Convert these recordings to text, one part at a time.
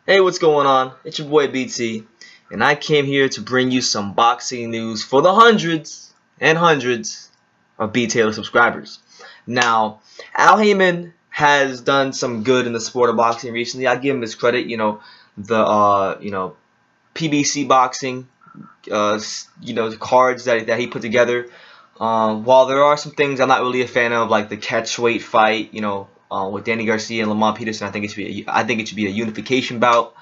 Hey, what's going on? It's your boy BT, and I came here to bring you some boxing news for the hundreds and hundreds of B Taylor subscribers. Now, Al Haymon has done some good in the sport of boxing recently. I give him his credit. The PBC boxing, the cards that he put together. While there are some things I'm not really a fan of, like the catchweight fight, with Danny Garcia and Lamont Peterson, I think it should be a unification bout.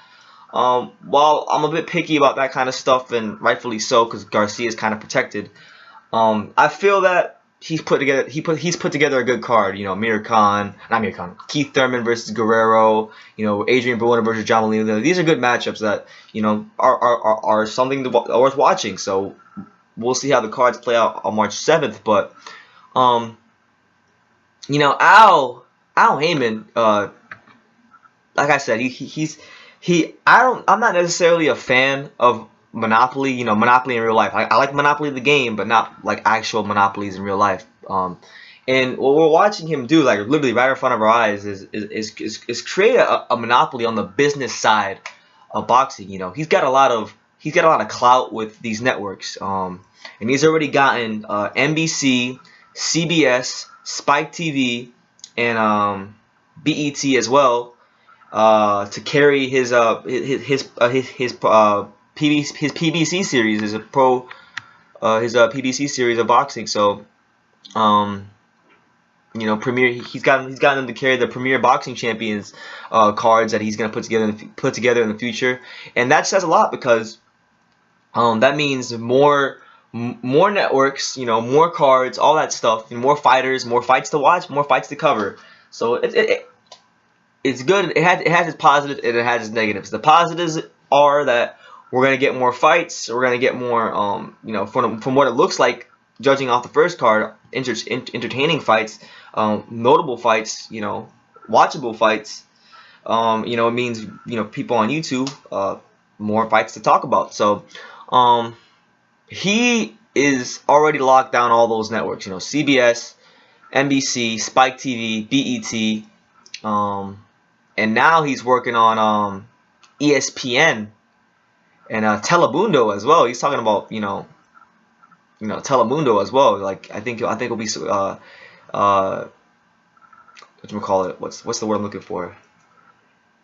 While I'm a bit picky about that kind of stuff, and rightfully so, because Garcia is kind of protected, I feel that he's put together a good card. Keith Thurman versus Guerrero. Adrian Broner versus John Molina. These are good matchups that are something worth watching. So we'll see how the cards play out on March 7th. But Al Haymon, like I said, I'm not necessarily a fan of Monopoly. Monopoly in real life. I like Monopoly the game, but not like actual monopolies in real life. And what we're watching him do, like literally right in front of our eyes, is create a monopoly on the business side of boxing. He's got a lot of clout with these networks. And he's already gotten NBC, CBS, Spike TV, and BET as well to carry his PBC series, his PBC series of boxing. So premier he's gotten them to carry the Premier Boxing Champions cards that he's gonna put together in the future, and that says a lot because that means more networks, more cards, all that stuff, and more fighters, more fights to watch, more fights to cover. So it's good. It has its positives and it has its negatives. The positives are that we're gonna get more fights. We're gonna get more, from what it looks like, judging off the first card, entertaining fights, notable fights, watchable fights. It means people on YouTube, more fights to talk about. So he is already locked down all those networks. CBS, NBC, Spike TV, BET, and now he's working on ESPN and Telemundo as well. He's talking about Telemundo as well. Like I think it'll be whatchamacallit, what's the word I'm looking for?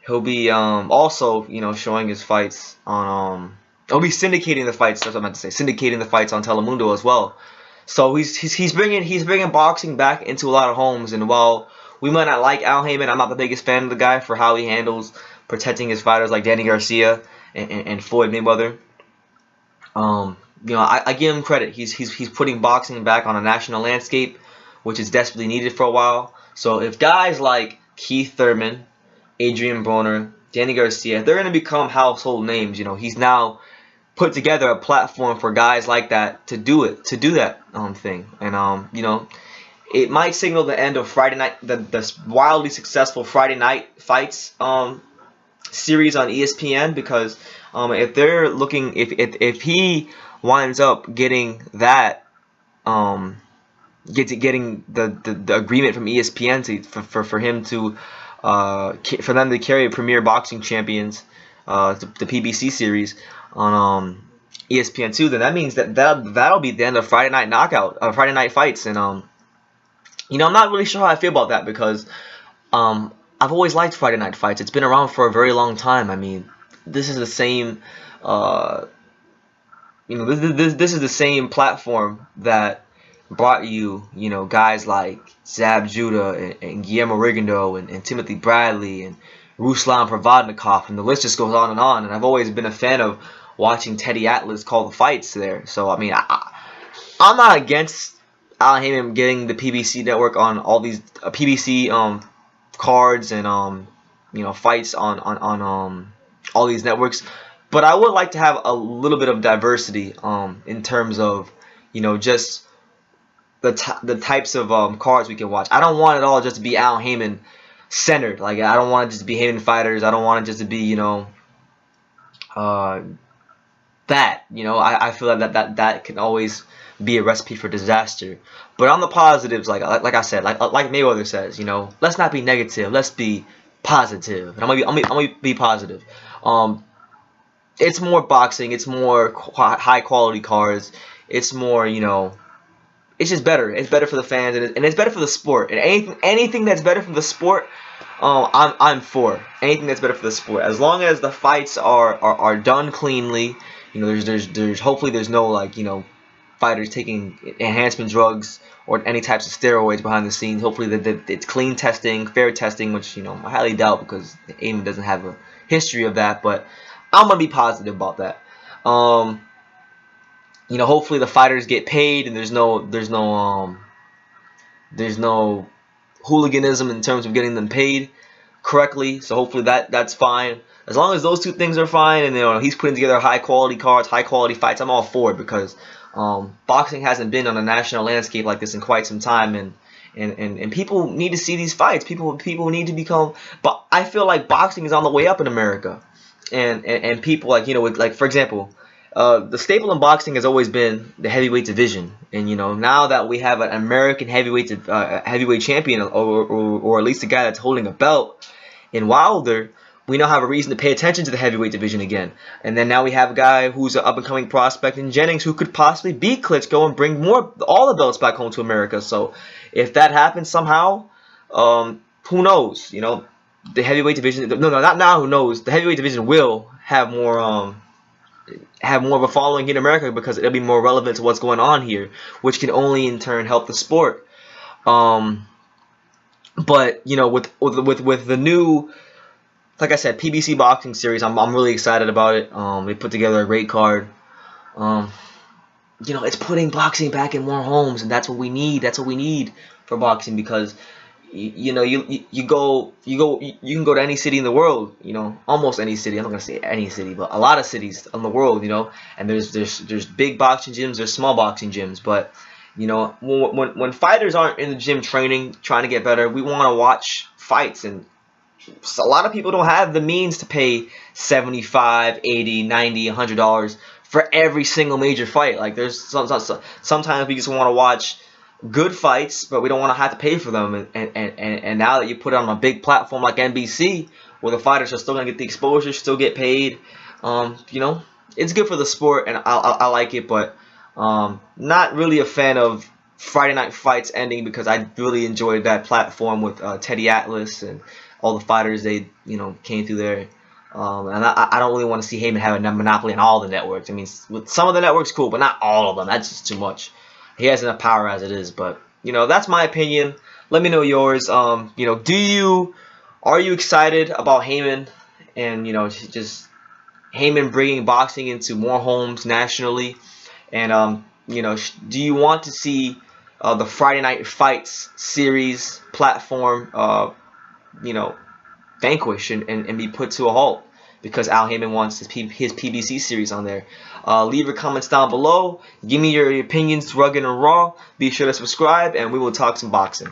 He'll be also showing his fights on he'll be syndicating the fights. That's what I meant to say. Syndicating the fights on Telemundo as well. So he's bringing boxing back into a lot of homes. And while we might not like Al Haymon, I'm not the biggest fan of the guy for how he handles protecting his fighters like Danny Garcia and Floyd Mayweather. I give him credit. He's putting boxing back on a national landscape, which is desperately needed for a while. So if guys like Keith Thurman, Adrian Broner, Danny Garcia, they're going to become household names. He's now put together a platform for guys like that to do that thing. And it might signal the end of Friday night, the wildly successful Friday night fights series on ESPN, because if they're looking, if he winds up getting that, getting the agreement from ESPN for him to for them to carry Premier Boxing Champions, the PBC series on ESPN2, then that means that'll be the end of Friday night fights. And I'm not really sure how I feel about that, because I've always liked Friday night fights. It's been around for a very long time. I mean, this is the same this is the same platform that brought you guys like Zab Judah and Guillermo Rigondeaux and Timothy Bradley and Ruslan Provodnikov, and the list just goes on. And I've always been a fan of watching Teddy Atlas call the fights there. So I mean, I'm not against Al Haymon getting the PBC network on all these PBC cards and fights on all these networks, but I would like to have a little bit of diversity in terms of just the types of cards we can watch. I don't want it all just to be Al Haymon centered. Like, I don't want it just to be Haymon fighters. I don't want it just to be I feel that can always be a recipe for disaster. But on the positives, like I said, like Mayweather says, let's not be negative, let's be positive. And I'm gonna be positive. Um, it's more boxing. It's more high quality cards. It's more, it's just better. It's better for the fans, and it's better for the sport. And anything that's better for the sport, I'm for. Anything that's better for the sport, as long as the fights are done cleanly. There's hopefully there's no fighters taking enhancement drugs or any types of steroids behind the scenes. Hopefully that it's clean testing, fair testing, which I highly doubt because Haymon doesn't have a history of that. But I'm gonna be positive about that. Hopefully the fighters get paid and there's no hooliganism in terms of getting them paid correctly. So hopefully that's fine. As long as those two things are fine, and he's putting together high quality cards, high quality fights, I'm all for it because boxing hasn't been on a national landscape like this in quite some time, and people need to see these fights. People need to become. But I feel like boxing is on the way up in America, and people for example. The staple in boxing has always been the heavyweight division, and now that we have an American heavyweight champion, or at least a guy that's holding a belt in Wilder, we now have a reason to pay attention to the heavyweight division again. And then now we have a guy who's an up and coming prospect in Jennings who could possibly beat Klitschko and bring all the belts back home to America. So if that happens somehow, who knows? The heavyweight division. No, not now. Who knows? The heavyweight division will have more of a following in America because it'll be more relevant to what's going on here, which can only in turn help the sport. But with the new, like I said, PBC boxing series, I'm really excited about it. They put together a great card. It's putting boxing back in more homes, and that's what we need. That's what we need for boxing because you can go to any city in the world, almost any city. I'm not gonna say any city, but a lot of cities in the world, and there's big boxing gyms, there's small boxing gyms, but when fighters aren't in the gym training, trying to get better, we want to watch fights, and a lot of people don't have the means to pay $75, $80, $90, $100 for every single major fight. Like there's sometimes we just want to watch good fights, but we don't want to have to pay for them. And now that you put it on a big platform like NBC, where the fighters are still going to get the exposure, still get paid, it's good for the sport, and I like it. But not really a fan of Friday Night Fights ending because I really enjoyed that platform with Teddy Atlas and all the fighters they came through there. And I don't really want to see Haymon have a monopoly on all the networks. I mean, with some of the networks, cool, but not all of them. That's just too much. He has enough power as it is, but that's my opinion. Let me know yours. Are you excited about Haymon and just Haymon bringing boxing into more homes nationally? And do you want to see the Friday Night Fights series platform vanquish and be put to a halt because Al Haymon wants his PBC series on there? Leave your comments down below. Give me your opinions, rugged and raw. Be sure to subscribe, and we will talk some boxing.